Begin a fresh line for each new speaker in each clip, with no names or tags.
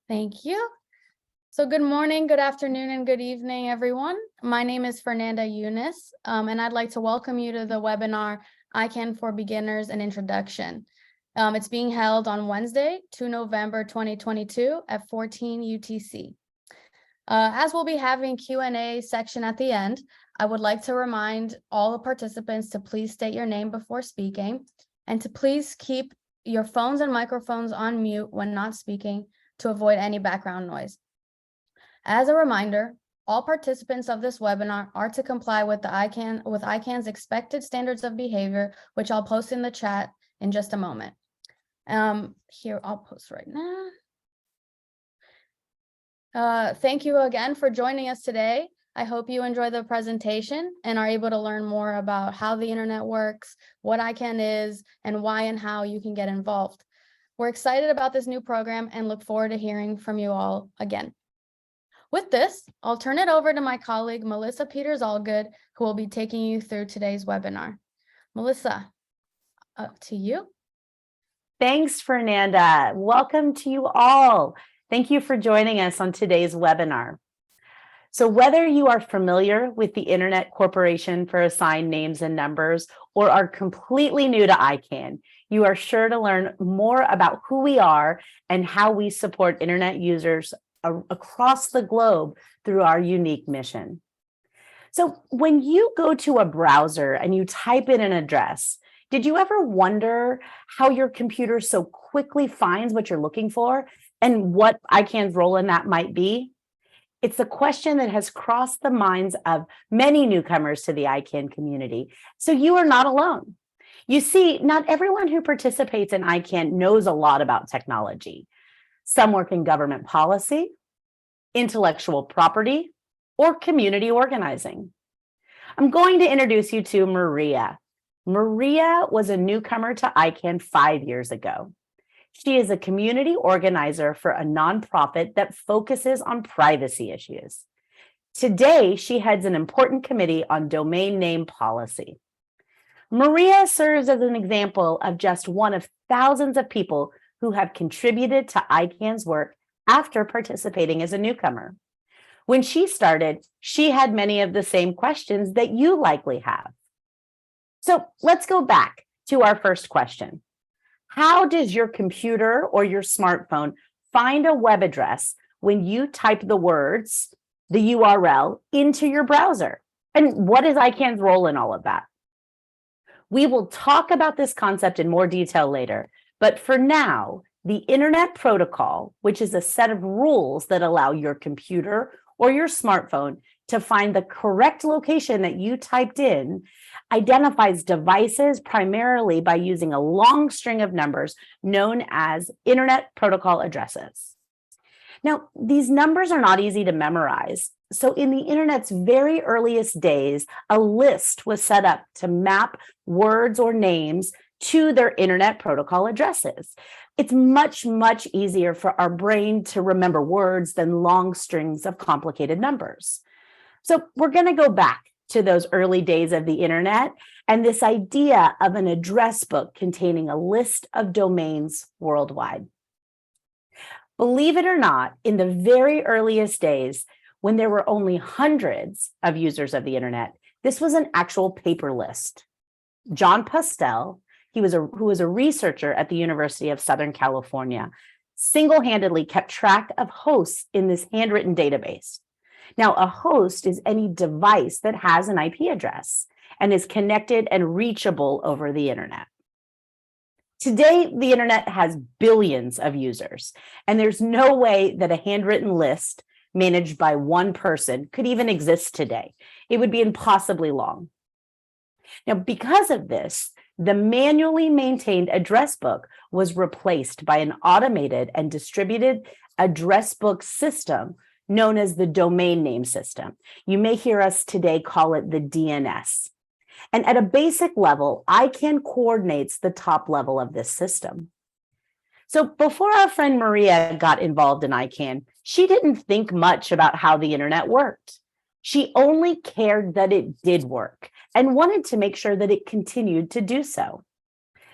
Thank you. So good morning, good afternoon, and good evening, everyone. My name is Fernanda Yunus, and I'd like to welcome you to the webinar, ICANN for Beginners and Introduction. It's being held on Wednesday, 2 November 2022 at 14 UTC. As we'll be having Q&A section at the end, I would like to remind all the participants to please state your name before speaking and to please keep your phones and microphones on mute when not speaking to avoid any background noise. As a reminder, all participants of this webinar are to comply with ICANN's expected standards of behavior, which I'll post in the chat in just a moment. Here, I'll post right now. Thank you again for joining us today. I hope you enjoy the presentation and are able to learn more about how the internet works, what ICANN is, and why and how you can get involved. We're excited about this new program and look forward to hearing from you all again. With this, I'll turn it over to my colleague, Melissa Peters-Allgood, who will be taking you through today's webinar. Melissa, up to you.
Thanks, Fernanda. Welcome to you all. Thank you for joining us on today's webinar. So whether you are familiar with the Internet Corporation for Assigned Names and Numbers or are completely new to ICANN, you are sure to learn more about who we are and how we support Internet users across the globe through our unique mission. So when you go to a browser and you type in an address, did you ever wonder how your computer so quickly finds what you're looking for and what ICANN's role in that might be? It's a question that has crossed the minds of many newcomers to the ICANN community, so you are not alone. You see, not everyone who participates in ICANN knows a lot about technology. Some work in government policy, intellectual property, or community organizing. I'm going to introduce you to Maria. Maria was a newcomer to ICANN 5 years ago. She is a community organizer for a nonprofit that focuses on privacy issues. Today, she heads an important committee on domain name policy. Maria serves as an example of just one of thousands of people who have contributed to ICANN's work after participating as a newcomer. When she started, she had many of the same questions that you likely have. So let's go back to our first question. How does your computer or your smartphone find a web address when you type the words, the URL, into your browser? And what is ICANN's role in all of that? We will talk about this concept in more detail later, but for now, the Internet Protocol, which is a set of rules that allow your computer or your smartphone to find the correct location that you typed in, identifies devices primarily by using a long string of numbers known as Internet Protocol addresses. Now, these numbers are not easy to memorize. So in the Internet's very earliest days, a list was set up to map words or names to their Internet Protocol addresses. It's much, much easier for our brain to remember words than long strings of complicated numbers. So we're going to go back to those early days of the Internet and this idea of an address book containing a list of domains worldwide. Believe it or not, in the very earliest days, when there were only hundreds of users of the Internet, this was an actual paper list. John Postel, who was a researcher at the University of Southern California, single-handedly kept track of hosts in this handwritten database. Now, a host is any device that has an IP address and is connected and reachable over the Internet. Today, the Internet has billions of users, and there's no way that a handwritten list managed by one person could even exist today. It would be impossibly long. Now, because of this, the manually maintained address book was replaced by an automated and distributed address book system known as the domain name system. You may hear us today call it the DNS. And at a basic level, ICANN coordinates the top level of this system. So before our friend Maria got involved in ICANN, she didn't think much about how the Internet worked. She only cared that it did work and wanted to make sure that it continued to do so.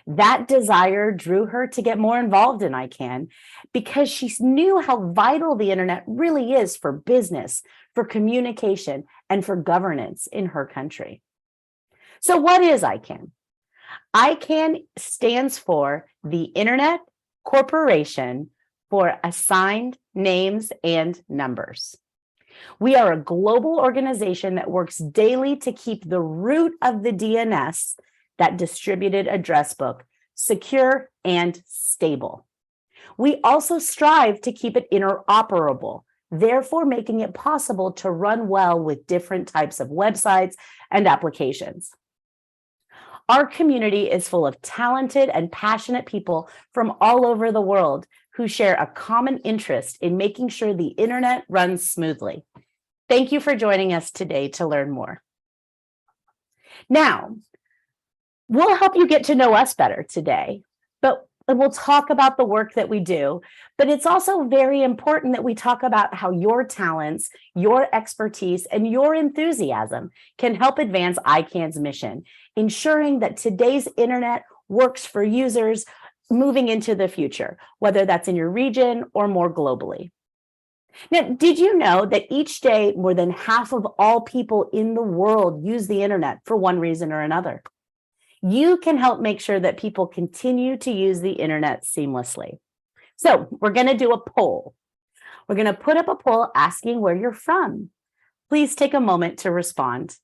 That desire drew her to get more involved in ICANN because she knew how vital the internet really is for business, for communication, and for governance in her country. So what is ICANN? ICANN stands for the Internet Corporation for Assigned Names and Numbers. We are a global organization that works daily to keep the root of the DNS, that distributed address book, secure and stable. We also strive to keep it interoperable, therefore making it possible to run well with different types of websites and applications. Our community is full of talented and passionate people from all over the world who share a common interest in making sure the internet runs smoothly. Thank you for joining us today to learn more. Now, we'll help you get to know us better today, and we'll talk about the work that we do, but it's also very important that we talk about how your talents, your expertise, and your enthusiasm can help advance ICANN's mission, ensuring that today's internet works for users moving into the future, whether that's in your region or more globally. Now, did you know that each day more than half of all people in the world use the internet for one reason or another? You can help make sure that people continue to use the internet seamlessly. So we're going to do a poll. We're going to put up a poll asking where you're from. Please take a moment to respond.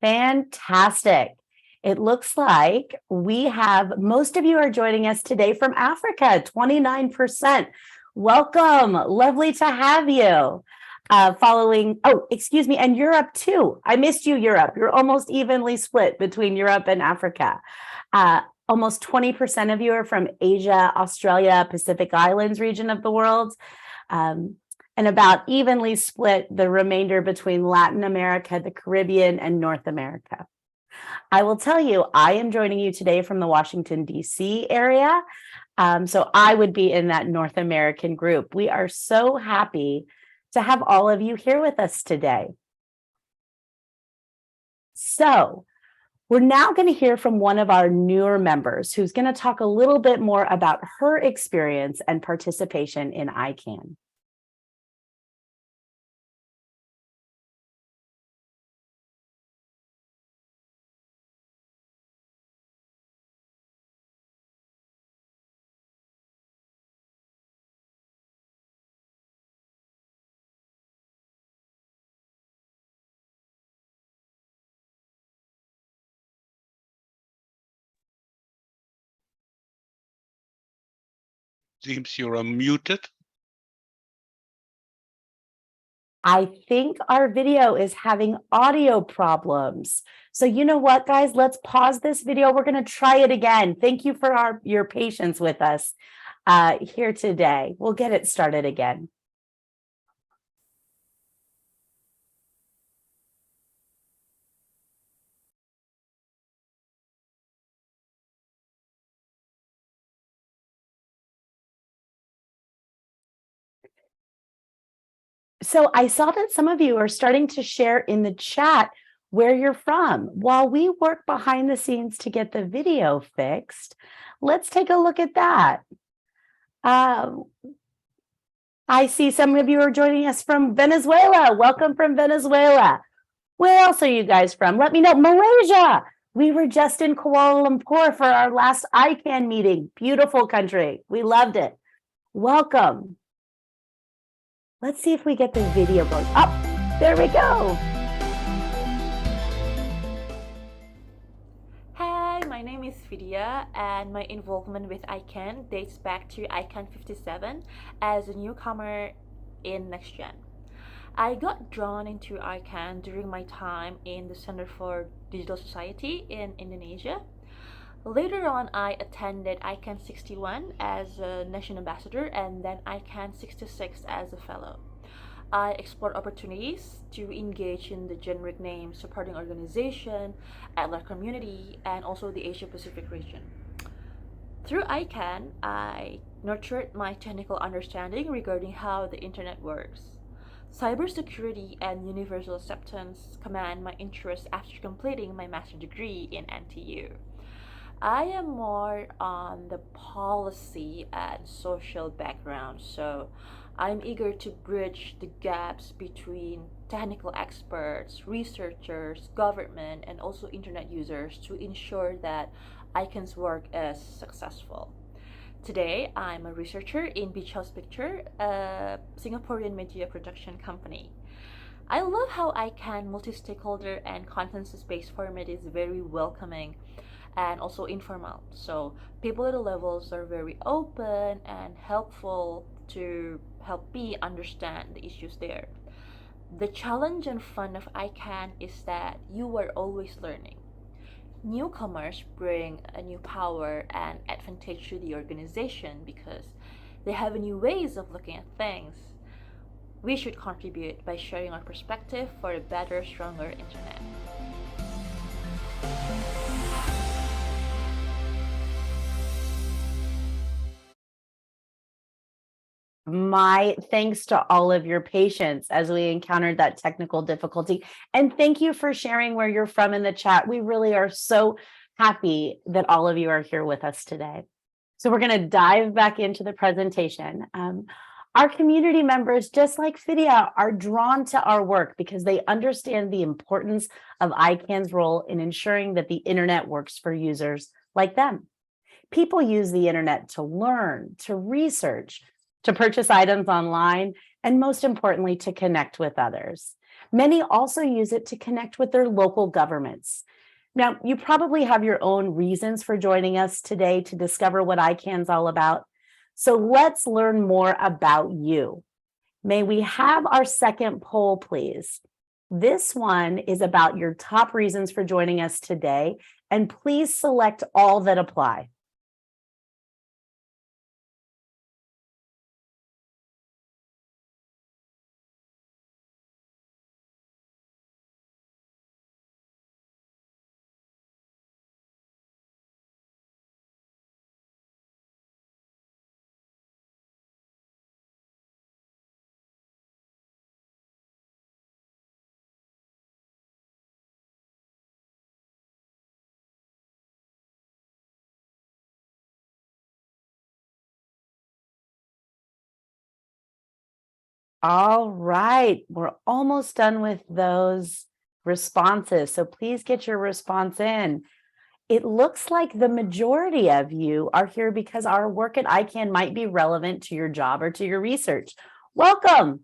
Fantastic. It looks like we have, most of you are joining us today from Africa, 29%. Welcome, lovely to have you. Excuse me, and Europe too. I missed you, Europe. You're almost evenly split between Europe and Africa. Almost 20% of you are from Asia, Australia, Pacific Islands region of the world. And about evenly split the remainder between Latin America, the Caribbean, and North America. I will tell you, I am joining you today from the Washington, D.C. area. So I would be in that North American group. We are so happy to have all of you here with us today. So we're now going to hear from one of our newer members who's going to talk a little bit more about her experience and participation in ICANN.
Seems you're unmuted.
I think our video is having audio problems. So you know what, guys, let's pause this video. We're going to try it again. Thank you for your patience with us here today. We'll get it started again. So I saw that some of you are starting to share in the chat where you're from. While we work behind the scenes to get the video fixed, let's take a look at that. I see some of you are joining us from Venezuela. Welcome from Venezuela. Where else are you guys from? Let me know. Malaysia. We were just in Kuala Lumpur for our last ICANN meeting. Beautiful country. We loved it. Welcome. Let's see if we get the video going. Oh, there we go.
Hi, my name is Vidya, and my involvement with ICANN dates back to ICANN 57 as a newcomer in NextGen. I got drawn into ICANN during my time in the Center for Digital Society in Indonesia. Later on, I attended ICANN 61 as a nation ambassador and then ICANN 66 as a fellow. I explored opportunities to engage in the generic name supporting organization, at large community, and also the Asia Pacific region. Through ICANN, I nurtured my technical understanding regarding how the internet works. Cybersecurity and universal acceptance command my interest after completing my master's degree in NTU. I am more on the policy and social background, so I'm eager to bridge the gaps between technical experts, researchers, government, and also internet users to ensure that ICANN's work is successful. Today, I'm a researcher in Beach House Picture, a Singaporean media production company. I love how ICANN multi-stakeholder and consensus-based format is very welcoming and also informal. So people at the levels are very open and helpful to help me understand the issues there. The challenge and fun of ICANN is that you are always learning. Newcomers bring a new power and advantage to the organization because they have new ways of looking at things. We should contribute by sharing our perspective for a better, stronger internet.
My thanks to all of your patience as we encountered that technical difficulty. And thank you for sharing where you're from in the chat. We really are so happy that all of you are here with us today. So we're going to dive back into the presentation. Our community members, just like Fidya, are drawn to our work because they understand the importance of ICANN's role in ensuring that the internet works for users like them. People use the internet to learn, to research, to purchase items online, and most importantly, to connect with others. Many also use it to connect with their local governments. Now, you probably have your own reasons for joining us today to discover what ICANN's all about. So let's learn more about you. May we have our second poll, please? This one is about your top reasons for joining us today, and please select all that apply. All right, we're almost done with those responses. So please get your response in. It looks like the majority of you are here because our work at ICANN might be relevant to your job or to your research. Welcome.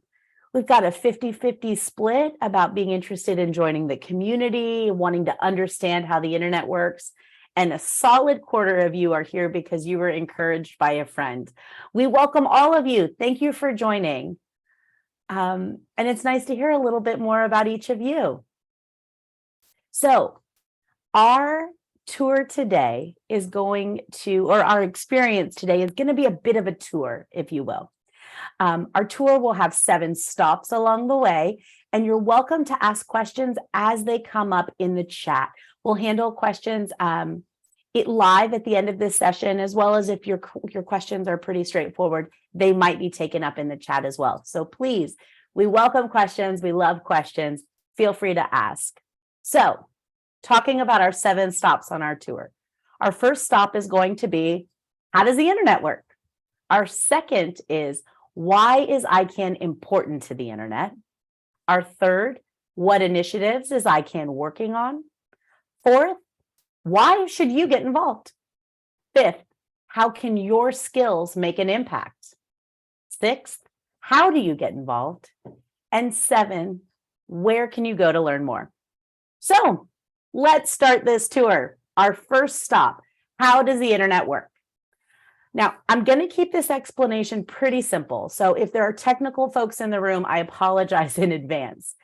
We've got a 50-50 split about being interested in joining the community, wanting to understand how the internet works. And a solid quarter of you are here because you were encouraged by a friend. We welcome all of you. Thank you for joining. And it's nice to hear a little bit more about each of you. So our tour today is going to, or our experience today is going to be a bit of a tour, if you will. Our tour will have 7 stops along the way, and you're welcome to ask questions as they come up in the chat. We'll handle questions live at the end of this session, as well as if your questions are pretty straightforward, they might be taken up in the chat as well. So please, we welcome questions. We love questions. Feel free to ask. So talking about our 7 stops on our tour. Our first stop is going to be, how does the internet work? Our second is, why is ICANN important to the internet? Our third, what initiatives is ICANN working on? Fourth, why should you get involved? Fifth, how can your skills make an impact? Sixth, how do you get involved? And 7, where can you go to learn more? So let's start this tour. Our first stop, how does the internet work? Now, I'm going to keep this explanation pretty simple. So if there are technical folks in the room, I apologize in advance.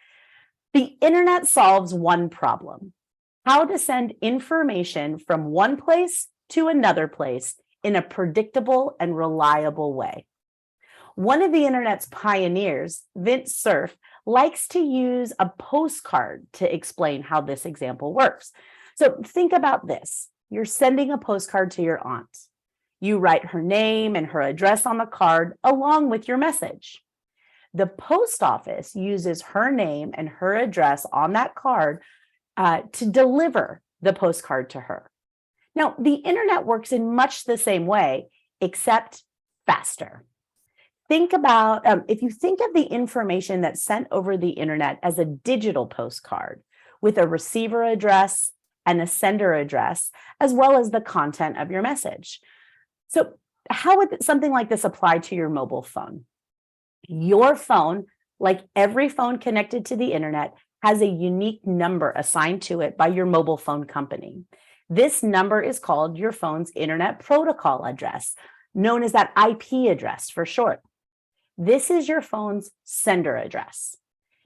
The internet solves one problem. how to send information from one place to another place in a predictable and reliable way. One of the internet's pioneers, Vince Cerf, likes to use a postcard to explain how this example works. So think about this. You're sending a postcard to your aunt. You write her name and her address on the card along with your message. The post office uses her name and her address on that card to deliver the postcard to her. Now, the internet works in much the same way, except faster. Think about, if you think of the information that's sent over the internet as a digital postcard with a receiver address and a sender address, as well as the content of your message. So how would something like this apply to your mobile phone? Your phone, like every phone connected to the internet, has a unique number assigned to it by your mobile phone company. This number is called your phone's internet protocol address, known as that IP address for short. This is your phone's sender address.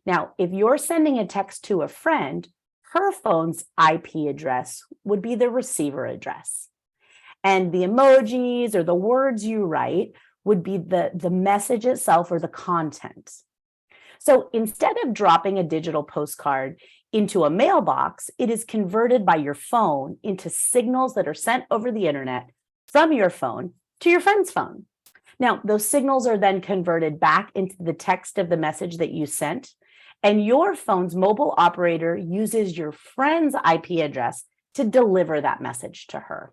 Now, if you're sending a text to a friend, her phone's IP address would be the receiver address. And the emojis or the words you write would be the message itself or the content. So instead of dropping a digital postcard into a mailbox, it is converted by your phone into signals that are sent over the internet from your phone to your friend's phone. Now, those signals are then converted back into the text of the message that you sent, and your phone's mobile operator uses your friend's IP address to deliver that message to her.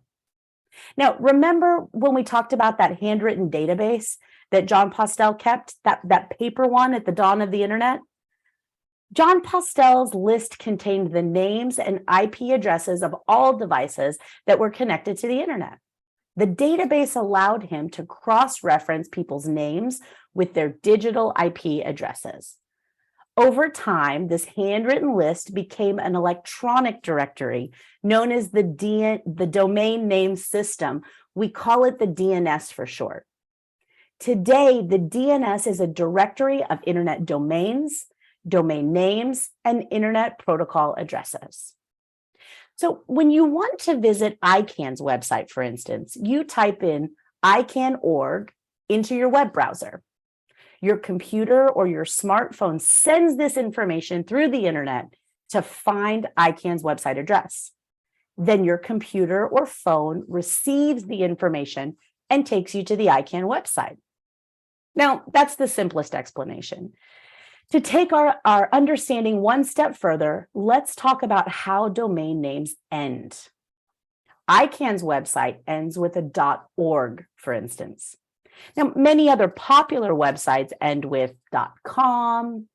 Now, remember when we talked about that handwritten database that John Postel kept, that paper one at the dawn of the internet? John Postel's list contained the names and IP addresses of all devices that were connected to the internet. The database allowed him to cross-reference people's names with their digital IP addresses. Over time, this handwritten list became an electronic directory known as the domain name system. We call it the DNS for short. Today, the DNS is a directory of internet domains, domain names, and internet protocol addresses. So when you want to visit ICANN's website, for instance, you type in ICANN.org into your web browser. Your computer or your smartphone sends this information through the internet to find ICANN's website address. Then your computer or phone receives the information and takes you to the ICANN website. Now, that's the simplest explanation. To take our understanding one step further, let's talk about how domain names end. ICANN's website ends with a .org, for instance. Now, many other popular websites end with .com,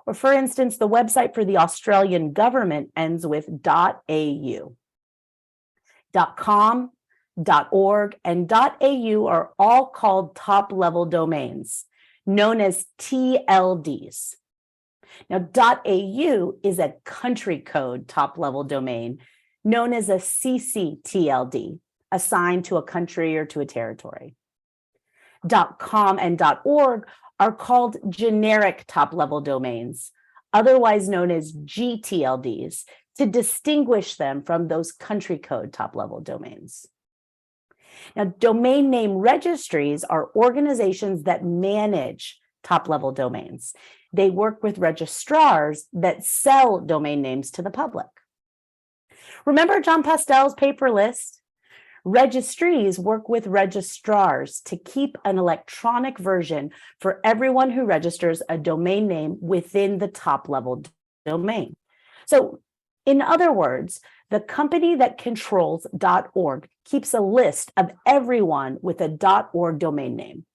or for instance, the website for the Australian government ends with .au. .com, .org, and .au are all called top-level domains, known as TLDs. Now, .au is a country code top-level domain known as a CCTLD, assigned to a country or to a territory. .com and .org are called generic top-level domains, otherwise known as GTLDs, to distinguish them from those country code top-level domains. Now, domain name registries are organizations that manage top-level domains. They work with registrars that sell domain names to the public. Remember John Postel's paper list? Registries work with registrars to keep an electronic version for everyone who registers a domain name within the top-level domain. So, in other words, the company that controls .org keeps a list of everyone with a .org domain name.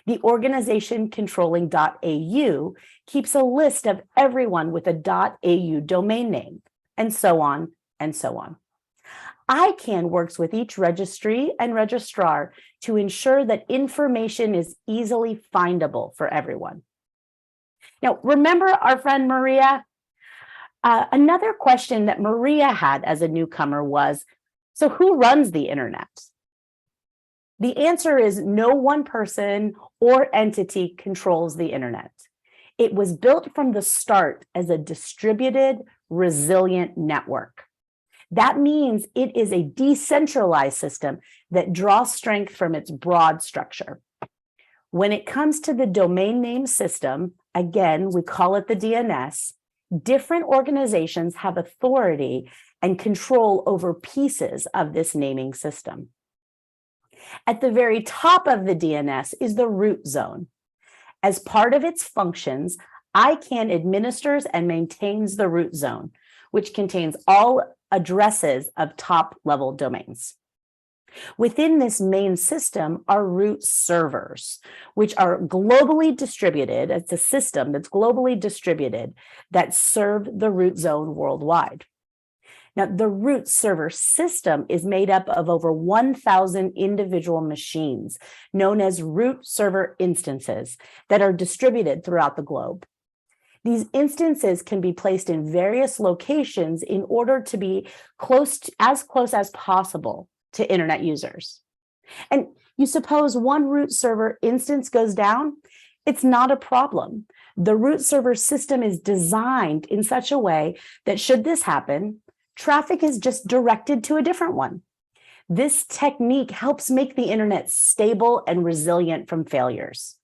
The organization controlling .au keeps a list of everyone with a .au domain name, and so on and so on. ICANN works with each registry and registrar to ensure that information is easily findable for everyone. Now, remember our friend Maria? Another question that Maria had as a newcomer was, so who runs the internet? The answer is no one person or entity controls the internet. It was built from the start as a distributed, resilient network. That means it is a decentralized system that draws strength from its broad structure. When it comes to the domain name system, again, we call it the DNS, different organizations have authority and control over pieces of this naming system. At the very top of the DNS is the root zone. As part of its functions, ICANN administers and maintains the root zone, which contains all addresses of top-level domains. Within this main system are root servers, which are globally distributed. It's a system that's globally distributed that serve the root zone worldwide. Now, the root server system is made up of over 1,000 individual machines, known as root server instances, that are distributed throughout the globe. These instances can be placed in various locations in order to be as close as possible to internet users. And you suppose one root server instance goes down? It's not a problem. The root server system is designed in such a way that should this happen, traffic is just directed to a different one. This technique helps make the internet stable and resilient from failures.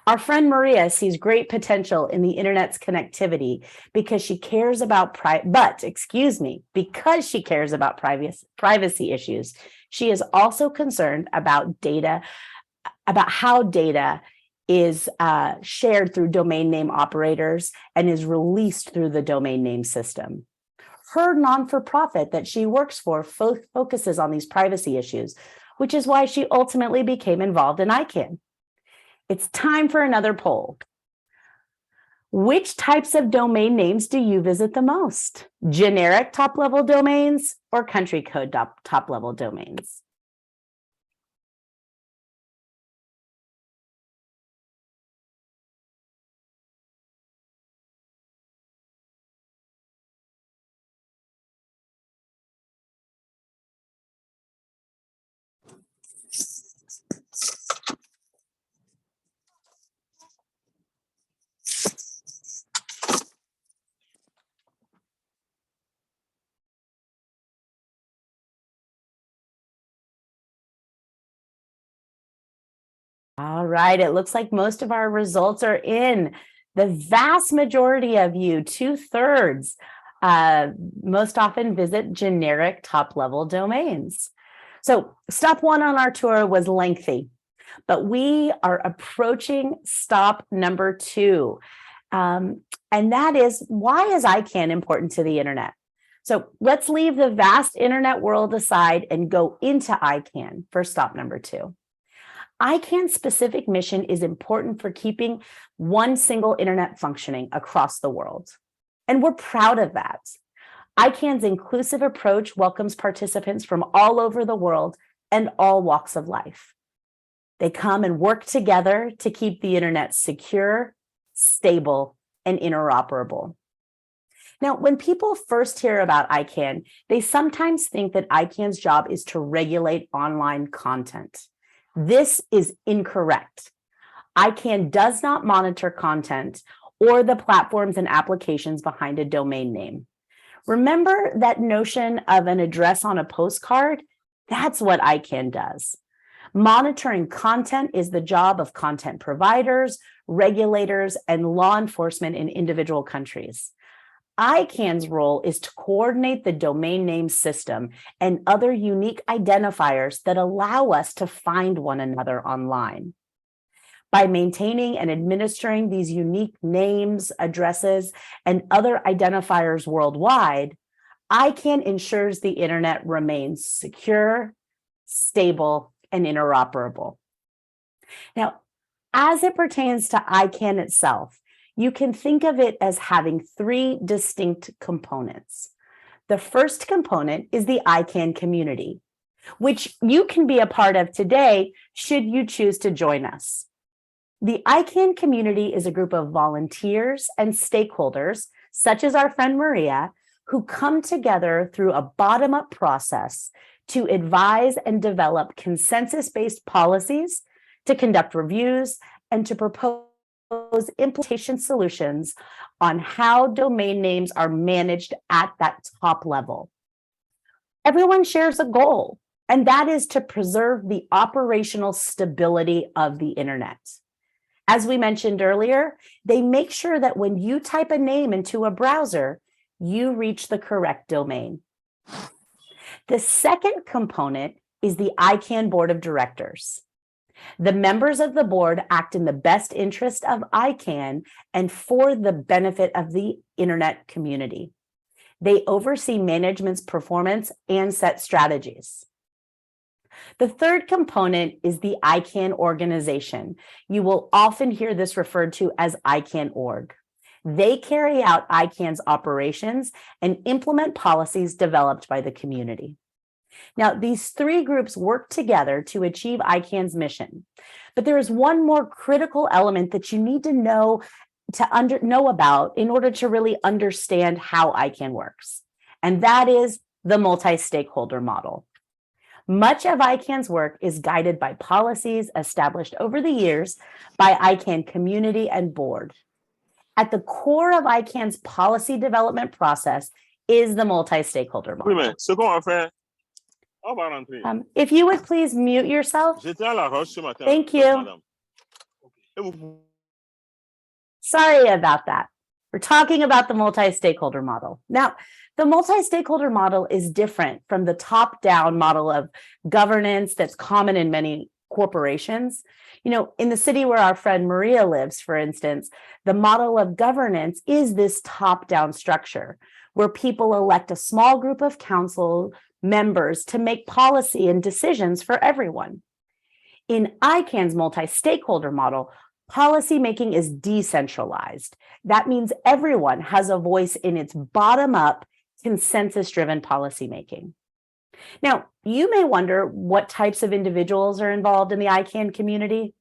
Our friend Maria sees great potential in the internet's connectivity because she cares about because she cares about privacy issues. She is also concerned about how data is shared through domain name operators and is released through the domain name system. Her non-for-profit that she works for focuses on these privacy issues, which is why she ultimately became involved in ICANN. It's time for another poll. Which types of domain names do you visit the most? Generic top-level domains or country code top-level domains? All right, it looks like most of our results are in. The vast majority of you, 2/3, most often visit generic top-level domains. So stop one on our tour was lengthy, but we are approaching stop number 2. And that is, why is ICANN important to the internet? So let's leave the vast internet world aside and go into ICANN for stop number 2. ICANN's specific mission is important for keeping one single internet functioning across the world. And we're proud of that. ICANN's inclusive approach welcomes participants from all over the world and all walks of life. They come and work together to keep the internet secure, stable, and interoperable. Now, when people first hear about ICANN, they sometimes think that ICANN's job is to regulate online content. This is incorrect. ICANN does not monitor content or the platforms and applications behind a domain name. Remember that notion of an address on a postcard? That's what ICANN does. Monitoring content is the job of content providers, regulators, and law enforcement in individual countries. ICANN's role is to coordinate the domain name system and other unique identifiers that allow us to find one another online. By maintaining and administering these unique names, addresses, and other identifiers worldwide, ICANN ensures the internet remains secure, stable, and interoperable. Now, as it pertains to ICANN itself, you can think of it as having 3 distinct components. The first component is the ICANN community, which you can be a part of today should you choose to join us. The ICANN community is a group of volunteers and stakeholders, such as our friend Maria, who come together through a bottom-up process to advise and develop consensus-based policies, to conduct reviews, and to propose implementation solutions on how domain names are managed at that top level. Everyone shares a goal, and that is to preserve the operational stability of the internet. As we mentioned earlier, they make sure that when you type a name into a browser, you reach the correct domain. The second component is the ICANN Board of Directors. The members of the board act in the best interest of ICANN and for the benefit of the internet community. They oversee management's performance and set strategies. The third component is the ICANN organization. You will often hear this referred to as ICANN.org. They carry out ICANN's operations and implement policies developed by the community. Now, these three groups work together to achieve ICANN's mission, but there is one more critical element that you need to know about in order to really understand how ICANN works, and that is the multi-stakeholder model. Much of ICANN's work is guided by policies established over the years by ICANN community and board. At the core of ICANN's policy development process is the multi-stakeholder model. If you would please mute yourself. Thank you. Sorry about that. We're talking about the multi-stakeholder model. Now, the multi-stakeholder model is different from the top-down model of governance that's common in many corporations. You know, in the city where our friend Maria lives, for instance, the model of governance is this top-down structure where people elect a small group of council members to make policy and decisions for everyone. In ICANN's multi-stakeholder model, policymaking is decentralized. That means everyone has a voice in its bottom-up, consensus-driven policymaking. Now, you may wonder what types of individuals are involved in the ICANN community,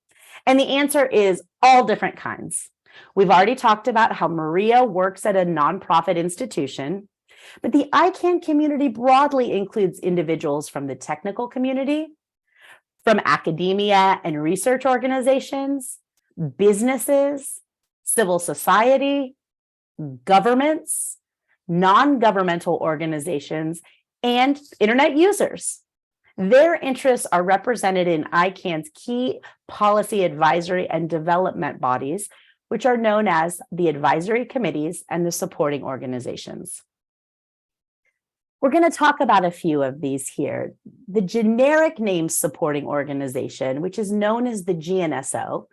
and the answer is all different kinds. We've already talked about how Maria works at a nonprofit institution, but the ICANN community broadly includes individuals from the technical community, from academia and research organizations, businesses, civil society, governments, non-governmental organizations, and internet users. Their interests are represented in ICANN's key policy advisory and development bodies, which are known as the advisory committees and the supporting organizations. We're going to talk about a few of these here. The generic name supporting organization, which is known as the GNSO,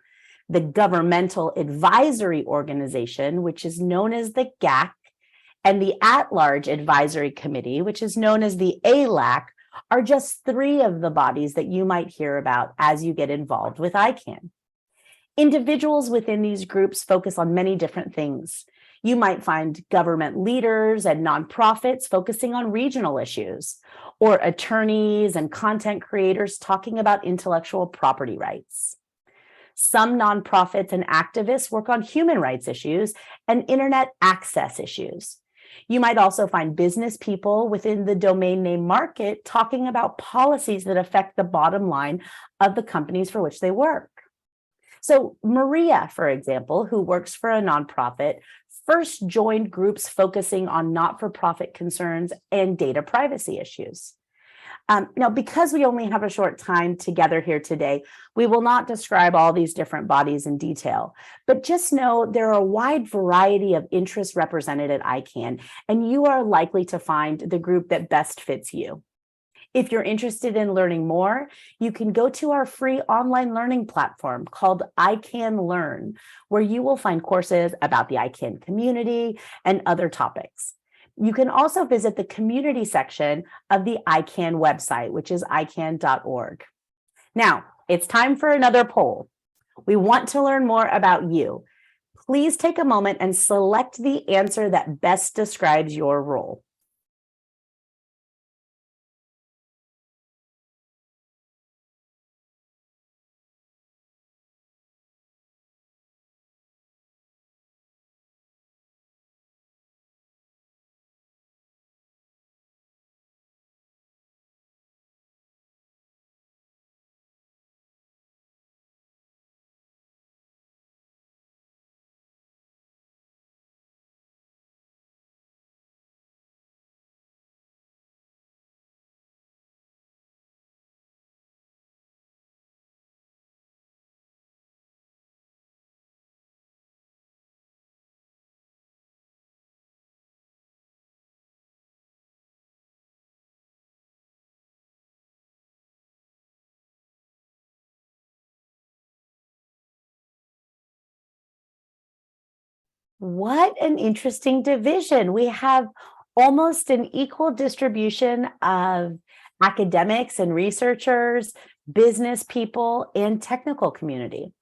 the governmental advisory organization, which is known as the GAC, and the at-large advisory committee, which is known as the ALAC, are just three of the bodies that you might hear about as you get involved with ICANN. Individuals within these groups focus on many different things. You might find government leaders and nonprofits focusing on regional issues, or attorneys and content creators talking about intellectual property rights. Some nonprofits and activists work on human rights issues and internet access issues. You might also find business people within the domain name market talking about policies that affect the bottom line of the companies for which they work. So Maria, for example, who works for a nonprofit, first joined groups focusing on not-for-profit concerns and data privacy issues. Now, because we only have a short time together here today, we will not describe all these different bodies in detail, but just know there are a wide variety of interests represented at ICANN, and you are likely to find the group that best fits you. If you're interested in learning more, you can go to our free online learning platform called ICANN Learn, where you will find courses about the ICANN community and other topics. You can also visit the community section of the ICANN website, which is icann.org. Now, it's time for another poll. We want to learn more about you. Please take a moment and select the answer that best describes your role. What an interesting division. We have almost an equal distribution of academics and researchers, business people, and technical community.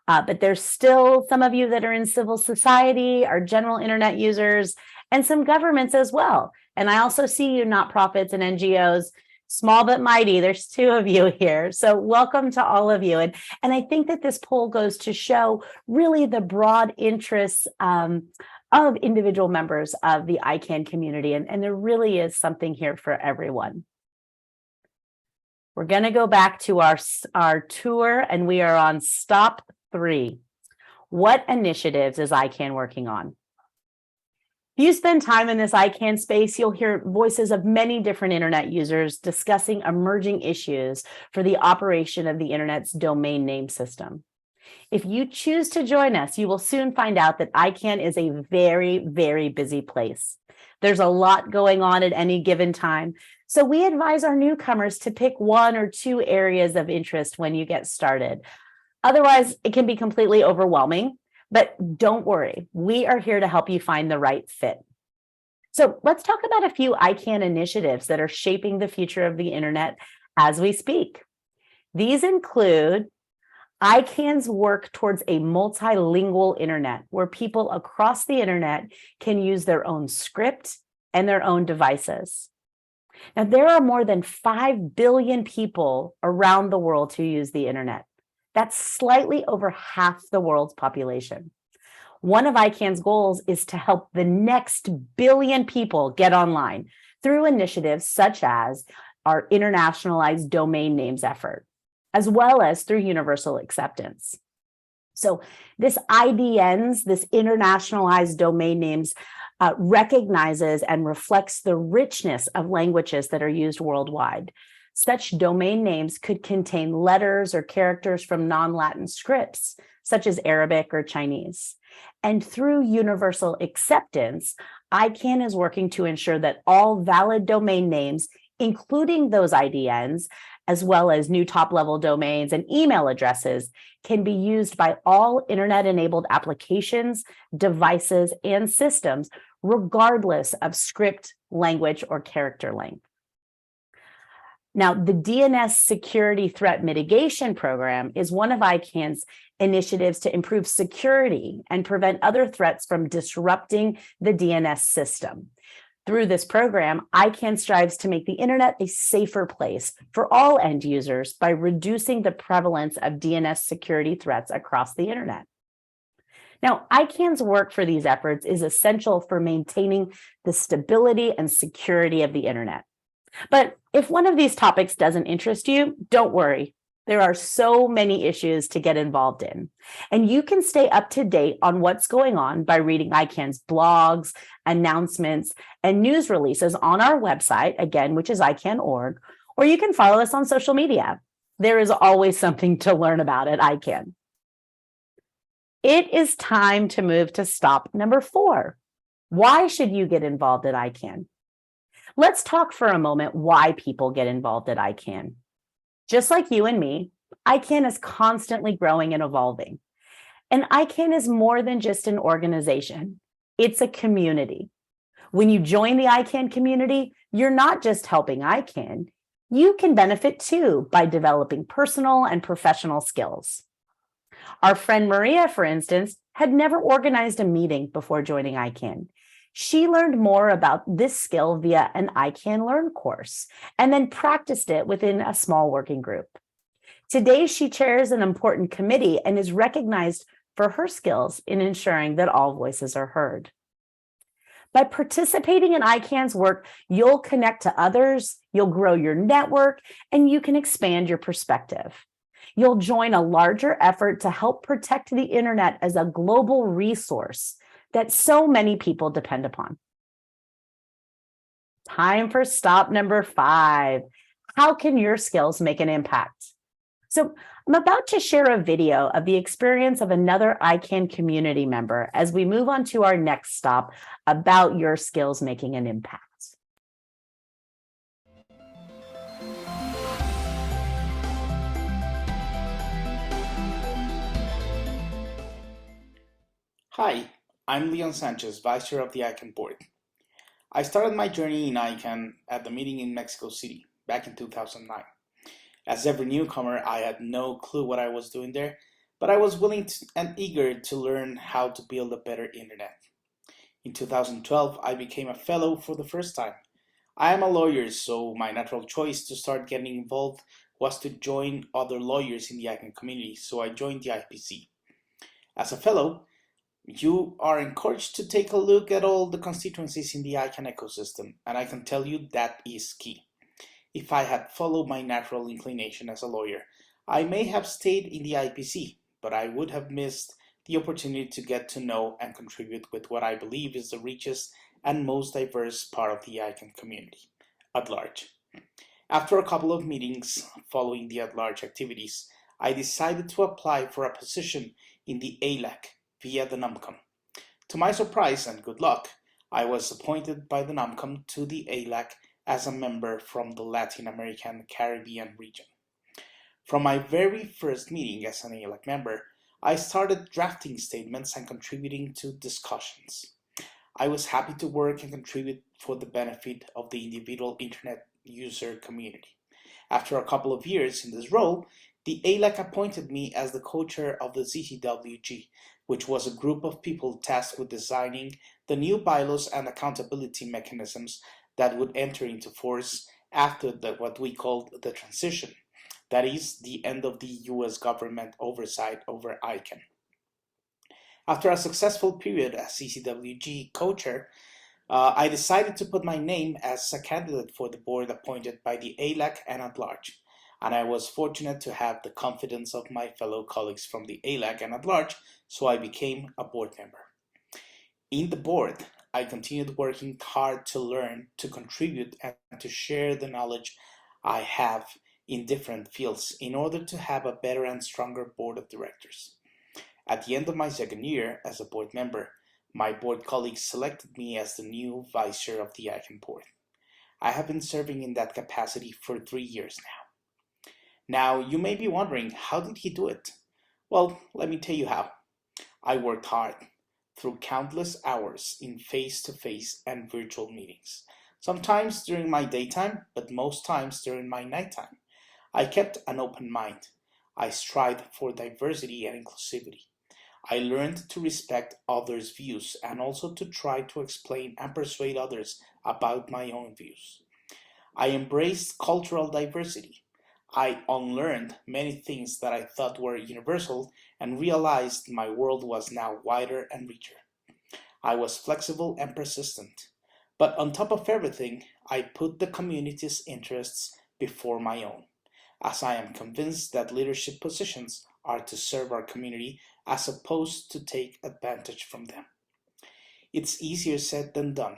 But there's still some of you that are in civil society, our general internet users, and some governments as well. And I also see you nonprofits and NGOs, small but mighty. There's two of you here. So welcome to all of you. And I think that this poll goes to show really the broad interests of individual members of the ICANN community. And there really is something here for everyone. We're going to go back to our tour, and we are on stop 3. What initiatives is ICANN working on? If you spend time in this ICANN space, you'll hear voices of many different internet users discussing emerging issues for the operation of the internet's domain name system. If you choose to join us, you will soon find out that ICANN is a very, very busy place. There's a lot going on at any given time. So we advise our newcomers to pick 1 or 2 areas of interest when you get started. Otherwise, it can be completely overwhelming, but don't worry. We are here to help you find the right fit. So let's talk about a few ICANN initiatives that are shaping the future of the internet as we speak. These include ICANN's work towards a multilingual internet where people across the internet can use their own script and their own devices. Now, there are more than 5 billion people around the world who use the internet. That's slightly over half the world's population. One of ICANN's goals is to help the next billion people get online through initiatives such as our internationalized domain names effort, as well as through universal acceptance. So this IDNs, this internationalized domain names, recognizes and reflects the richness of languages that are used worldwide. Such domain names could contain letters or characters from non-Latin scripts, such as Arabic or Chinese. And through universal acceptance, ICANN is working to ensure that all valid domain names, including those IDNs, as well as new top-level domains and email addresses, can be used by all internet-enabled applications, devices, and systems, regardless of script, language, or character length. Now, the DNS Security Threat Mitigation Program is one of ICANN's initiatives to improve security and prevent other threats from disrupting the DNS system. Through this program, ICANN strives to make the internet a safer place for all end users by reducing the prevalence of DNS security threats across the internet. Now, ICANN's work for these efforts is essential for maintaining the stability and security of the internet. But if one of these topics doesn't interest you, don't worry. There are so many issues to get involved in. And you can stay up to date on what's going on by reading ICANN's blogs, announcements, and news releases on our website, again, which is ICANN.org, or you can follow us on social media. There is always something to learn about at ICANN. It is time to move to stop number 4. Why should you get involved at ICANN? Let's talk for a moment why people get involved at ICANN. Just like you and me, ICANN is constantly growing and evolving. And ICANN is more than just an organization. It's a community. When you join the ICANN community, you're not just helping ICANN. You can benefit too by developing personal and professional skills. Our friend Maria, for instance, had never organized a meeting before joining ICANN. She learned more about this skill via an ICANN Learn course and then practiced it within a small working group. Today, she chairs an important committee and is recognized for her skills in ensuring that all voices are heard. By participating in ICANN's work, you'll connect to others, you'll grow your network, and you can expand your perspective. You'll join a larger effort to help protect the internet as a global resource that so many people depend upon. Time for stop number 5. How can your skills make an impact? So I'm about to share a video of the experience of another ICANN community member as we move on to our next stop about your skills making an impact.
Hi, I'm Leon Sanchez, Vice Chair of the ICANN board. I started my journey in ICANN at the meeting in Mexico City back in 2009. As every newcomer, I had no clue what I was doing there, but I was willing and eager to learn how to build a better internet. In 2012, I became a fellow for the first time. I am a lawyer, so my natural choice to start getting involved was to join other lawyers in the ICANN community, so I joined the IPC. As a fellow, you are encouraged to take a look at all the constituencies in the ICANN ecosystem, and I can tell you that is key. If I had followed my natural inclination as a lawyer, I may have stayed in the IPC, but I would have missed the opportunity to get to know and contribute with what I believe is the richest and most diverse part of the ICANN community, at large. After a couple of meetings following the at-large activities, I decided to apply for a position in the ALAC via the NUMCOM. To my surprise and good luck, I was appointed by the NUMCOM to the ALAC as a member from the Latin American Caribbean region. From my very first meeting as an ALAC member, I started drafting statements and contributing to discussions. I was happy to work and contribute for the benefit of the individual internet user community. After a couple of years in this role, the ALAC appointed me as the co-chair of the CCWG, which was a group of people tasked with designing the new bylaws and accountability mechanisms that would enter into force after what we called the transition, that is, the end of the US government oversight over ICANN. After a successful period as CCWG co-chair, I decided to put my name as a candidate for the board appointed by the ALAC and at large, and I was fortunate to have the confidence of my fellow colleagues from the ALAC and at large, so I became a board member. In the board, I continued working hard to learn, to contribute, and to share the knowledge I have in different fields in order to have a better and stronger board of directors. At the end of my second year as a board member, my board colleagues selected me as the new vice chair of the ICANN board. I have been serving in that capacity for 3 years now. Now, you may be wondering, how did he do it? Well, let me tell you how. I worked hard through countless hours in face-to-face and virtual meetings, sometimes during my daytime, but most times during my nighttime. I kept an open mind. I strived for diversity and inclusivity. I learned to respect others' views and also to try to explain and persuade others about my own views. I embraced cultural diversity. I unlearned many things that I thought were universal and realized my world was now wider and richer. I was flexible and persistent. But on top of everything, I put the community's interests before my own, as I am convinced that leadership positions are to serve our community as opposed to take advantage from them. It's easier said than done,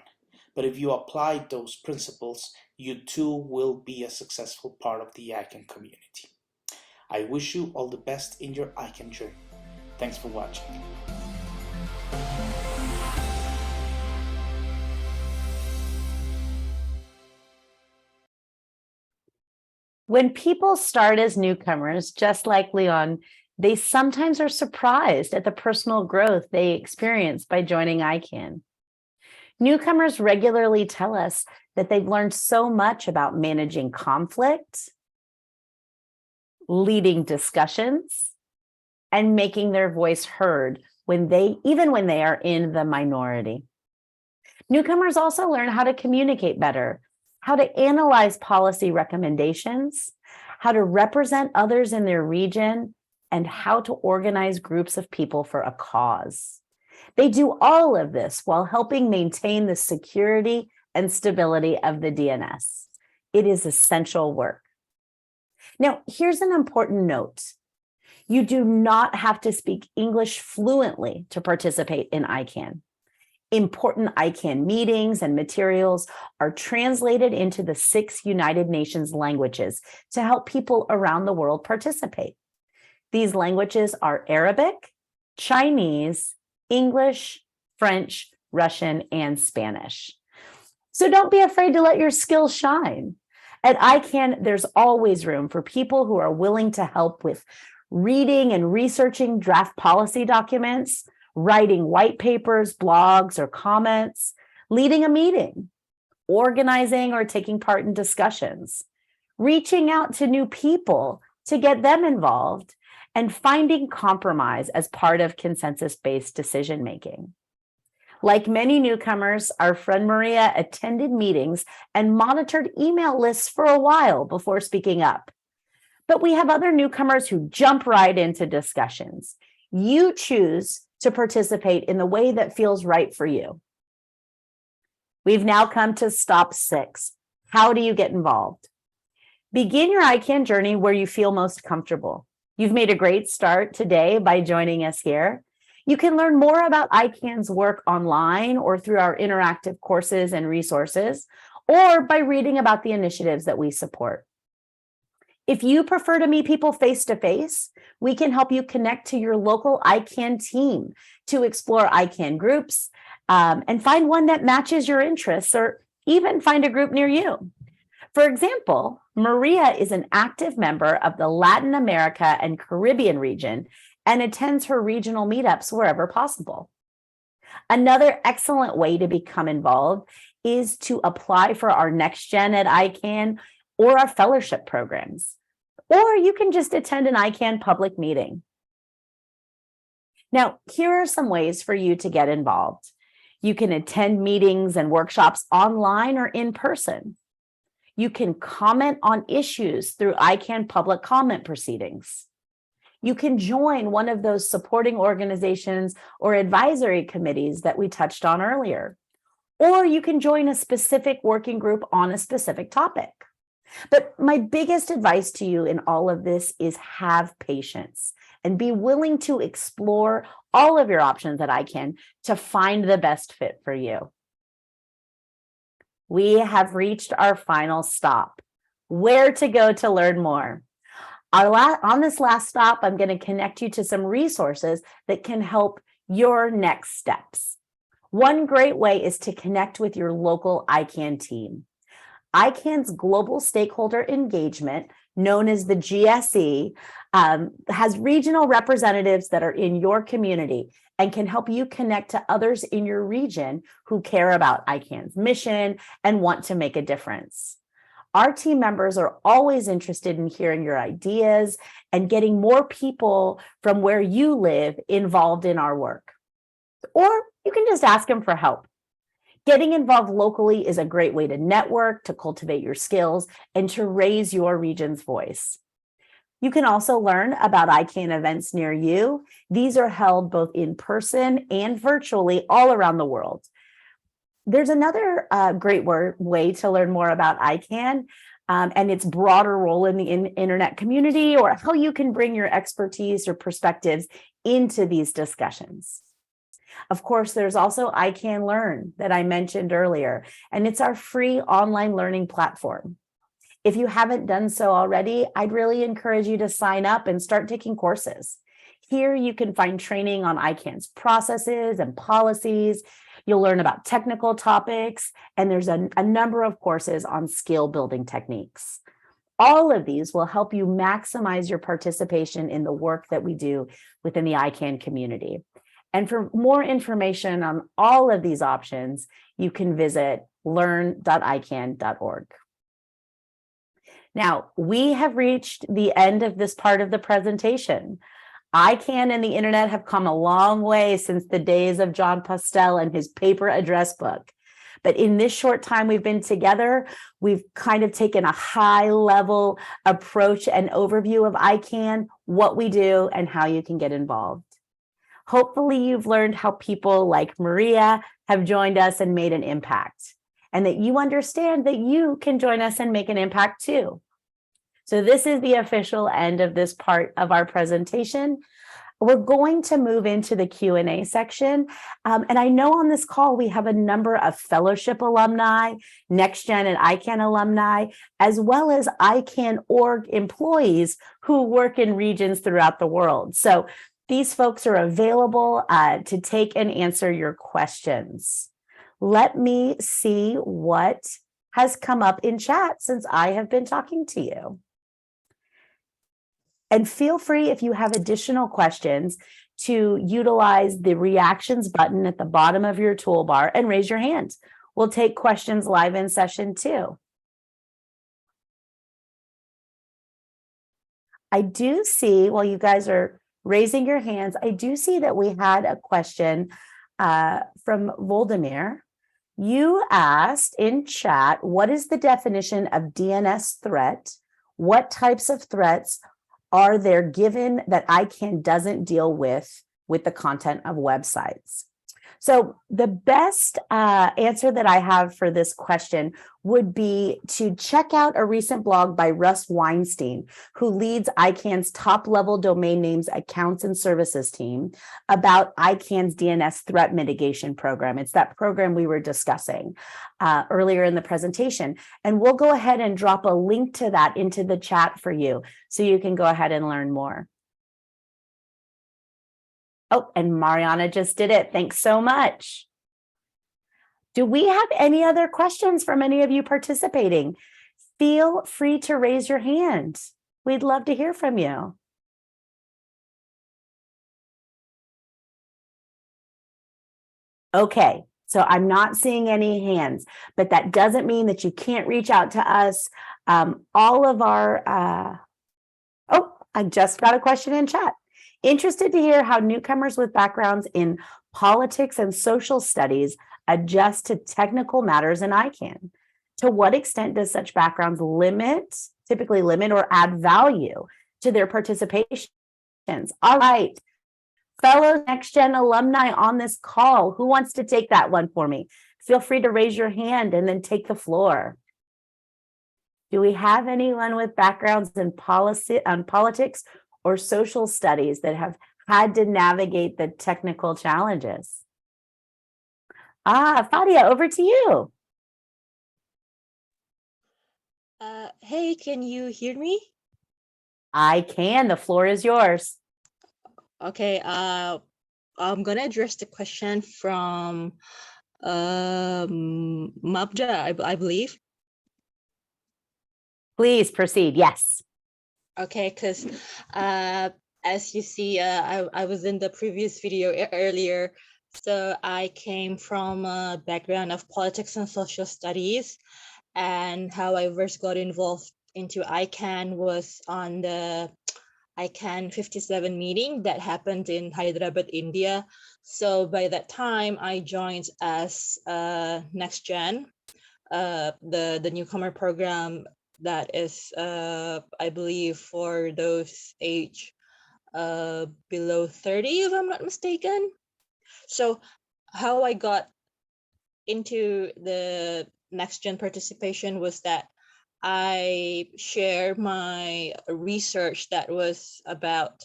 but if you apply those principles, you too will be a successful part of the ICANN community. I wish you all the best in your ICANN journey. Thanks for watching.
When people start as newcomers, just like Leon, they sometimes are surprised at the personal growth they experience by joining ICANN. Newcomers regularly tell us that they've learned so much about managing conflict, leading discussions, and making their voice heard even when they are in the minority. Newcomers also learn how to communicate better, how to analyze policy recommendations, how to represent others in their region, and how to organize groups of people for a cause. They do all of this while helping maintain the security and stability of the DNS. It is essential work. Now, here's an important note. You do not have to speak English fluently to participate in ICANN. Important ICANN meetings and materials are translated into the 6 United Nations languages to help people around the world participate. These languages are Arabic, Chinese, English, French, Russian, and Spanish. So don't be afraid to let your skills shine. At ICANN, there's always room for people who are willing to help with reading and researching draft policy documents, writing white papers, blogs, or comments, leading a meeting, organizing or taking part in discussions, reaching out to new people to get them involved, and finding compromise as part of consensus-based decision-making. Like many newcomers, our friend Maria attended meetings and monitored email lists for a while before speaking up. But we have other newcomers who jump right into discussions. You choose to participate in the way that feels right for you. We've now come to stop 6. How do you get involved? Begin your ICANN journey where you feel most comfortable. You've made a great start today by joining us here. You can learn more about ICANN's work online or through our interactive courses and resources, or by reading about the initiatives that we support. If you prefer to meet people face-to-face, we can help you connect to your local ICANN team to explore ICANN groups and find one that matches your interests, or even find a group near you. For example, Maria is an active member of the Latin America and Caribbean region and attends her regional meetups wherever possible. Another excellent way to become involved is to apply for our Next Gen at ICANN or our fellowship programs. Or you can just attend an ICANN public meeting. Now, here are some ways for you to get involved. You can attend meetings and workshops online or in person. You can comment on issues through ICANN public comment proceedings. You can join one of those supporting organizations or advisory committees that we touched on earlier. Or you can join a specific working group on a specific topic. But my biggest advice to you in all of this is have patience and be willing to explore all of your options at ICANN to find the best fit for you. We have reached our final stop, where to go to learn more. On this last stop, I'm going to connect you to some resources that can help your next steps. One great way is to connect with your local ICANN team. ICANN's global stakeholder engagement, known as the GSE, has regional representatives that are in your community and can help you connect to others in your region who care about ICANN's mission and want to make a difference. Our team members are always interested in hearing your ideas and getting more people from where you live involved in our work. Or you can just ask them for help. Getting involved locally is a great way to network, to cultivate your skills, and to raise your region's voice. You can also learn about ICANN events near you. These are held both in person and virtually all around the world. There's another great way to learn more about ICANN and its broader role in the internet community, or how you can bring your expertise or perspectives into these discussions. Of course, there's also ICANN Learn that I mentioned earlier, and it's our free online learning platform. If you haven't done so already, I'd really encourage you to sign up and start taking courses. Here you can find training on ICANN's processes and policies. You'll learn about technical topics, and there's a number of courses on skill building techniques. All of these will help you maximize your participation in the work that we do within the ICANN community. And for more information on all of these options, you can visit learn.icann.org. Now, we have reached the end of this part of the presentation. ICANN and the internet have come a long way since the days of John Postel and his paper address book. But in this short time we've been together, we've kind of taken a high-level approach and overview of ICANN, what we do, and how you can get involved. Hopefully you've learned how people like Maria have joined us and made an impact, and that you understand that you can join us and make an impact too. So this is the official end of this part of our presentation. We're going to move into the Q&A section. And I know on this call, we have a number of fellowship alumni, NextGen and ICANN alumni, as well as ICANN org employees who work in regions throughout the world. So these folks are available to take and answer your questions. Let me see what has come up in chat since I have been talking to you. And feel free, if you have additional questions, to utilize the reactions button at the bottom of your toolbar and raise your hand. We'll take questions live in session too. I do see, while you guys are raising your hands, I do see that we had a question from Voldemir. You asked in chat, what is the definition of DNS threat? What types of threats are there given that ICANN doesn't deal with the content of websites? So the best answer that I have for this question would be to check out a recent blog by Russ Weinstein, who leads ICANN's top-level domain names accounts and services team, about ICANN's DNS threat mitigation program. It's that program we were discussing earlier in the presentation. And we'll go ahead and drop a link to that into the chat for you, so you can go ahead and learn more. Oh, and Mariana just did it. Thanks so much. Do we have any other questions from any of you participating? Feel free to raise your hand. We'd love to hear from you. Okay, so I'm not seeing any hands, but that doesn't mean that you can't reach out to us. All of our, oh, I just got a question in chat. Interested to hear how newcomers with backgrounds in politics and social studies adjust to technical matters in ICANN. To what extent does such backgrounds typically limit or add value to their participations? All right, fellow NextGen alumni on this call, who wants to take that one for me? Feel free to raise your hand and then take the floor. Do we have anyone with backgrounds in politics or social studies that have had to navigate the technical challenges? Fadia, over to you.
Hey, can you hear me?
I can. The floor is yours.
Okay, I'm gonna address the question from Mabda, I believe.
Please proceed. Yes.
Okay, because as you see, I was in the previous video earlier, so I came from a background of politics and social studies, and how I first got involved into ICANN was on the ICANN 57 meeting that happened in Hyderabad, India. So by that time, I joined as NextGen, the newcomer program that is, I believe, for those age below 30, if I'm not mistaken. So how I got into the NextGen participation was that I share my research that was about,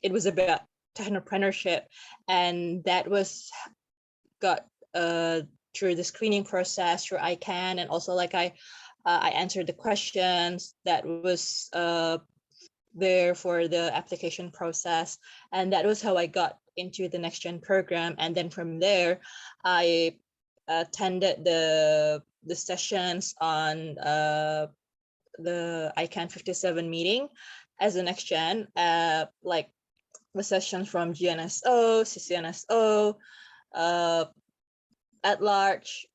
it was about technopreneurship, and that was got through the screening process through ICANN, and also like I answered the questions that was there for the application process, and that was how I got into the NextGen program. And then from there, I attended the sessions on the ICANN 57 meeting as a NextGen, like the sessions from GNSO, CCNSO, at large.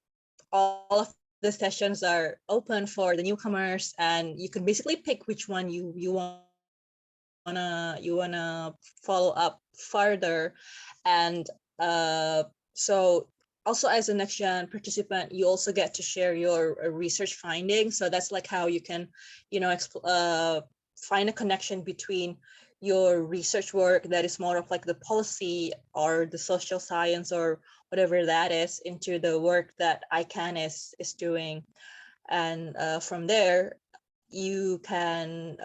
All of the sessions are open for the newcomers, and you can basically pick which one you wanna follow up further. And so also as a NextGen participant, you also get to share your research findings. So that's like how you can, find a connection between your research work that is more of like the policy or the social science or whatever that is, into the work that ICANN is doing. And from there, you can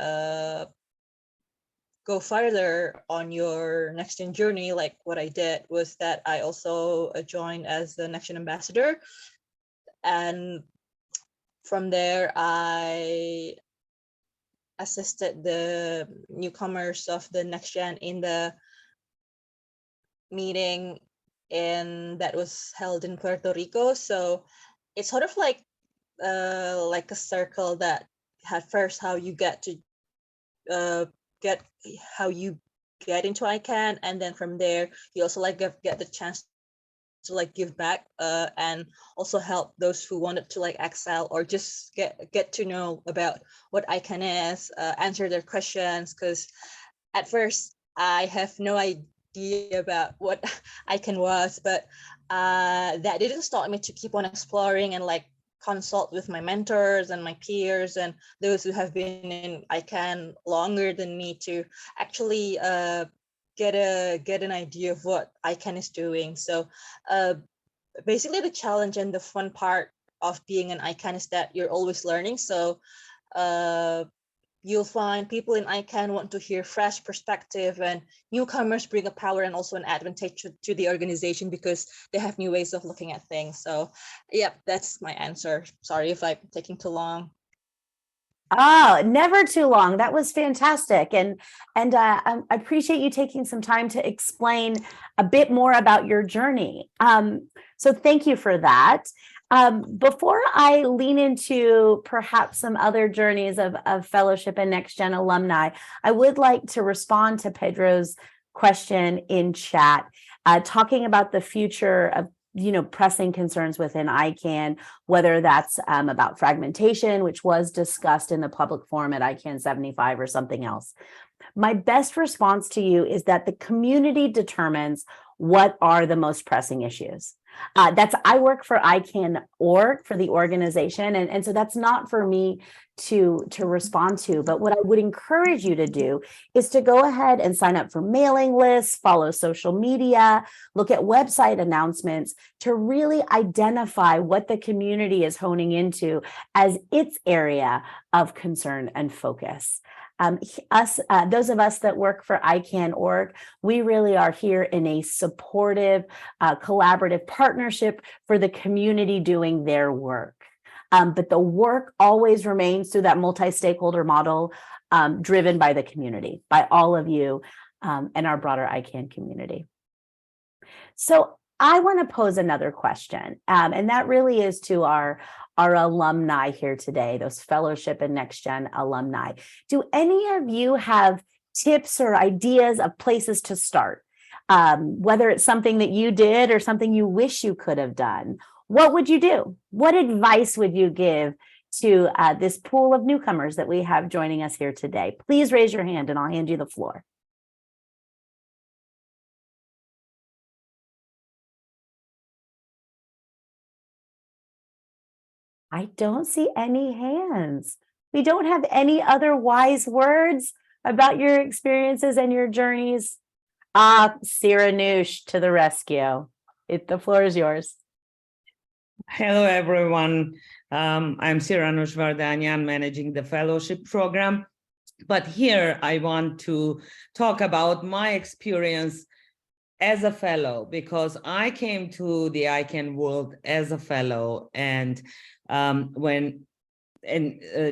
go further on your NextGen journey. Like what I did was that I also joined as the NextGen ambassador. And from there, I assisted the newcomers of the NextGen in the meeting that was held in Puerto Rico. So it's sort of like a circle that at first how you get to how you get into ICANN, and then from there you also like get the chance to like give back and also help those who wanted to like excel or just get to know about what ICANN is, answer their questions, because at first I have no idea about what ICANN was, but that didn't stop me to keep on exploring and like consult with my mentors and my peers and those who have been in ICANN longer than me to actually get an idea of what ICANN is doing. So basically the challenge and the fun part of being an ICANN is that you're always learning. So you'll find people in ICANN want to hear fresh perspective, and newcomers bring a power and also an advantage to the organization because they have new ways of looking at things. So yeah, that's my answer. Sorry if I'm taking too long.
Oh, never too long. That was fantastic. And I appreciate you taking some time to explain a bit more about your journey. So thank you for that. Before I lean into perhaps some other journeys of fellowship and Next Gen alumni, I would like to respond to Pedro's question in chat, talking about the future of pressing concerns within ICANN, whether that's about fragmentation, which was discussed in the public forum at ICANN 75 or something else. My best response to you is that the community determines what are the most pressing issues. I work for ICANN.org, for the organization, and so that's not for me to respond to. But what I would encourage you to do is to go ahead and sign up for mailing lists, follow social media, look at website announcements to really identify what the community is honing into as its area of concern and focus. Those of us that work for ICANN.org, we really are here in a supportive, collaborative partnership for the community doing their work. But the work always remains through that multi-stakeholder model driven by the community, by all of you and our broader ICANN community. So I want to pose another question, and that really is to our alumni here today, those fellowship and Next Gen alumni. Do any of you have tips or ideas of places to start? Whether it's something that you did or something you wish you could have done, what would you do? What advice would you give to this pool of newcomers that we have joining us here today? Please raise your hand and I'll hand you the floor. I don't see any hands. We don't have any other wise words about your experiences and your journeys. Siranush to the rescue. The floor is yours.
Hello, everyone. I'm Siranush Vardanyan, managing the fellowship program. But here I want to talk about my experience as a fellow, because I came to the ICANN world as a fellow, and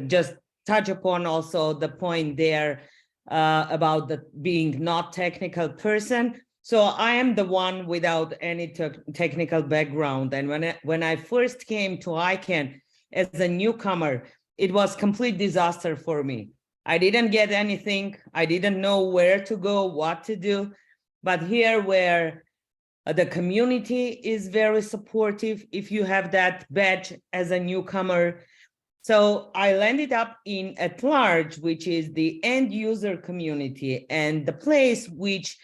just touch upon also the point there about being not technical person. So I am the one without any technical background, and when I first came to ICANN as a newcomer, it was complete disaster for me. I didn't get anything. I didn't know where to go, what to do. But here, where the community is very supportive, if you have that badge as a newcomer. So I landed up in at large, which is the end user community, and the place which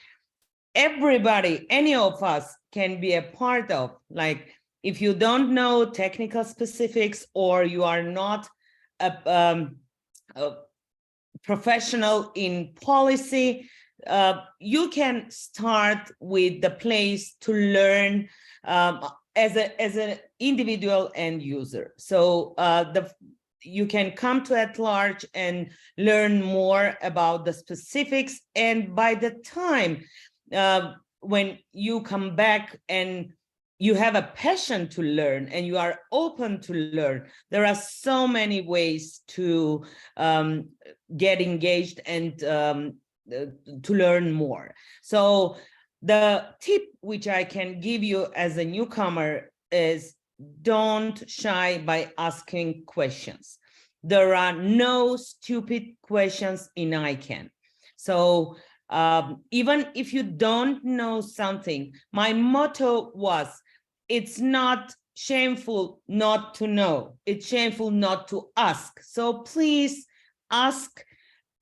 everybody, any of us, can be a part of. Like, if you don't know technical specifics, or you are not a professional in policy, you can start with the place to learn as an individual end user. So you can come to at large and learn more about the specifics. And by the time when you come back and you have a passion to learn and you are open to learn, there are so many ways to get engaged and to learn more. So the tip which I can give you as a newcomer is, don't shy by asking questions. There are no stupid questions in ICANN. So Even if you don't know something, my motto was, it's not shameful not to know. It's shameful not to ask. So please ask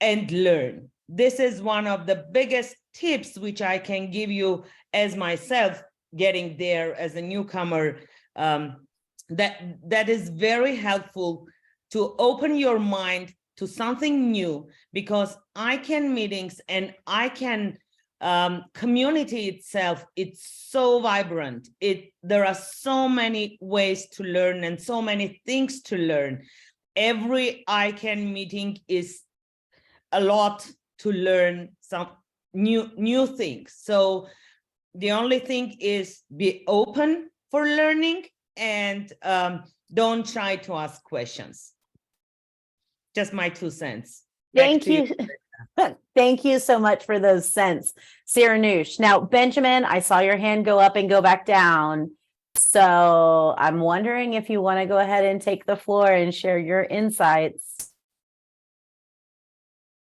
and learn. This is one of the biggest tips which I can give you as myself getting there as a newcomer. That is very helpful to open your mind to something new, because ICANN meetings and ICANN community itself, it's so vibrant. There are so many ways to learn and so many things to learn. Every ICANN meeting is a lot to learn, some new things. So the only thing is be open for learning and don't try to ask questions. Just my 2 cents.
Thank you. Thank you so much for those cents, Siranush. Now, Benjamin, I saw your hand go up and go back down. So I'm wondering if you want to go ahead and take the floor and share your insights.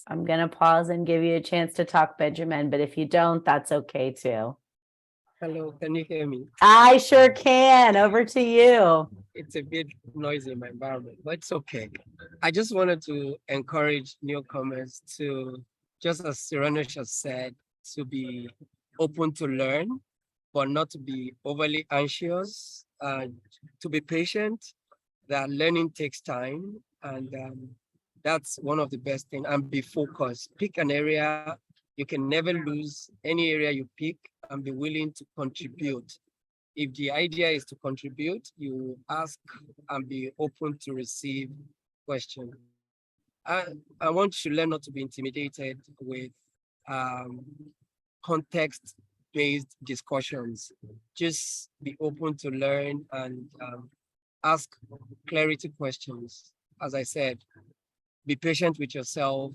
I'm going to pause and give you a chance to talk, Benjamin, but if you don't, that's okay too.
Hello, can you hear me?
I sure can. Over to you.
It's a bit noisy in my environment, but it's okay. I just wanted to encourage newcomers to, just as Siranush has said, to be open to learn, but not to be overly anxious, to be patient, that learning takes time, and that's one of the best things, and be focused. Pick an area. You can never lose any area you pick, and be willing to contribute. If the idea is to contribute, you ask and be open to receive questions. I want you to learn not to be intimidated with context-based discussions. Just be open to learn and ask clarity questions. As I said, be patient with yourself,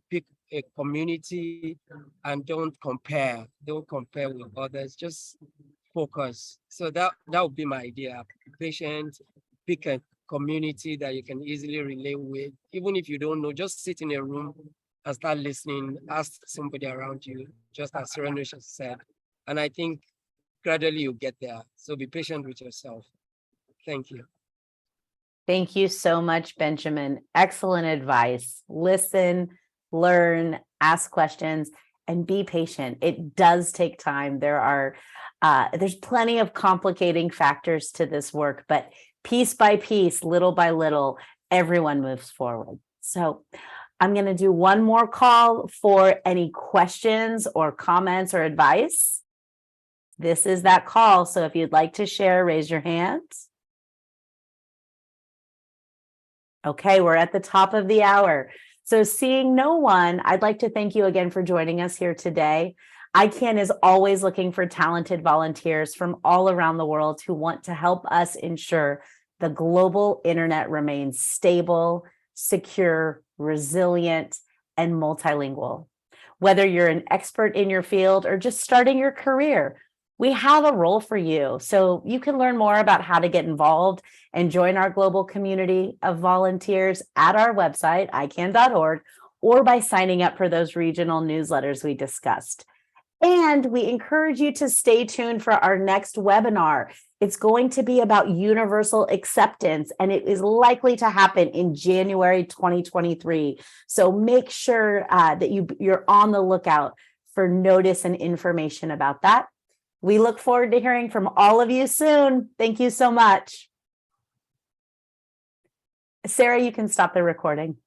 pick a community, and don't compare with others, just focus. So that would be my idea. Be patient, pick a community that you can easily relate with. Even if you don't know, just sit in a room and start listening, ask somebody around you, just as Siranush said. And I think gradually you get there. So be patient with yourself. Thank you.
Thank you so much, Benjamin. Excellent advice. Listen, learn, ask questions, and be patient. It does take time. There's plenty of complicating factors to this work, but piece by piece, little by little, everyone moves forward. So I'm going to do one more call for any questions or comments or advice. This is that call. So if you'd like to share, raise your hand. Okay, we're at the top of the hour. So seeing no one, I'd like to thank you again for joining us here today. ICANN is always looking for talented volunteers from all around the world who want to help us ensure the global internet remains stable, secure, resilient, and multilingual. Whether you're an expert in your field or just starting your career, we have a role for you. So you can learn more about how to get involved and join our global community of volunteers at our website, icann.org, or by signing up for those regional newsletters we discussed. And we encourage you to stay tuned for our next webinar. It's going to be about universal acceptance, and it is likely to happen in January 2023. So make sure that you're on the lookout for notice and information about that. We look forward to hearing from all of you soon. Thank you so much. Sarah, you can stop the recording.